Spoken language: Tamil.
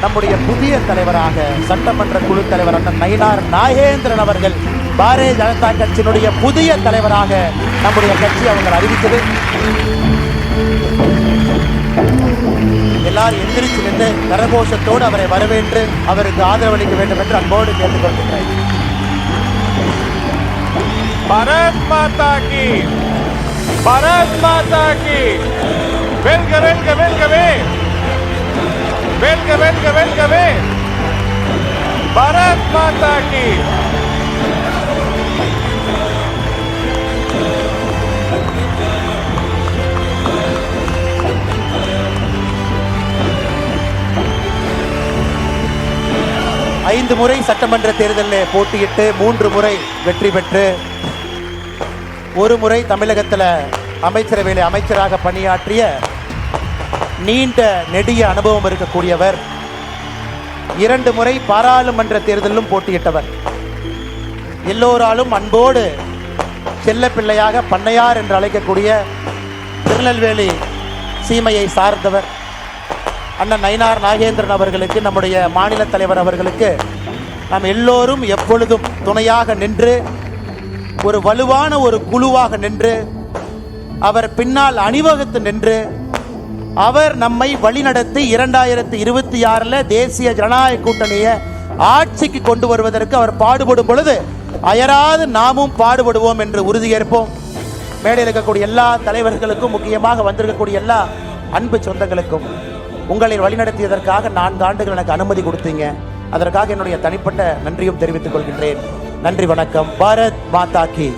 நம்முடைய புதிய தலைவராக சட்டமன்ற குழு தலைவர் அண்ணன் நயினார் நாகேந்திரன் அவர்கள் பாரதிய ஜனதா கட்சியினுடைய புதிய தலைவராக நம்முடைய கட்சி அவங்க அறிவித்தது. எல்லாரும் எந்திரிச்சு நின்று கரகோஷத்தோடு அவரை வரவேற்று அவருக்கு ஆதரவளிக்க வேண்டும் என்று அன்போடு கேட்டுக்கொள்கிறேன். பாரத் மாதா கி, பாரத் மாதா கி. வெல்க வெல்க வெல்கவே, வெல்க வெல்க வெல்கவே. பாரத் மாதா கி. ஐந்து முறை சட்டமன்ற தேர்தலில் போட்டியிட்டு 3 முறை வெற்றி பெற்று ஒரு முறை தமிழகத்தில் அமைச்சரவையில் அமைச்சராக பணியாற்றிய நீண்ட நெடிய அனுபவம் இருக்கக்கூடியவர். 2 முறை பாராளுமன்ற தேர்தலிலும் போட்டியிட்டவர். எல்லோராலும் அன்போடு செல்ல பிள்ளையாக பண்ணையார் என்று அழைக்கக்கூடிய திருநெல்வேலி சீமையை சார்ந்தவர். அண்ணன் நயினார் நாகேந்திரன் அவர்களுக்கு, நம்முடைய மாநில தலைவர் அவர்களுக்கு நாம் எல்லோரும் எப்பொழுதும் துணையாக நின்று ஒரு வலுவான ஒரு குழுவாக நின்று அவர் பின்னால் அணிவகுத்து நின்று அவர் நம்மை வழிநடத்தி 2026 தேசிய ஜனநாயக கூட்டணியை ஆட்சிக்கு கொண்டு வருவதற்கு அவர் பாடுபடும் பொழுது அயராது நாமும் பாடுபடுவோம் என்று உறுதியேற்போம். மேடையில் இருக்கக்கூடிய எல்லா தலைவர்களுக்கும், முக்கியமாக வந்திருக்கக்கூடிய எல்லா அன்பு சொந்தங்களுக்கும் உங்களை வழிநடத்தியதற்காக 4 ஆண்டுகள் எனக்கு அனுமதி கொடுத்தீங்க. அதற்காக என்னுடைய தனிப்பட்ட நன்றியும் தெரிவித்துக் கொள்கின்றேன். நன்றி, வணக்கம். பாரத் மாதா கி.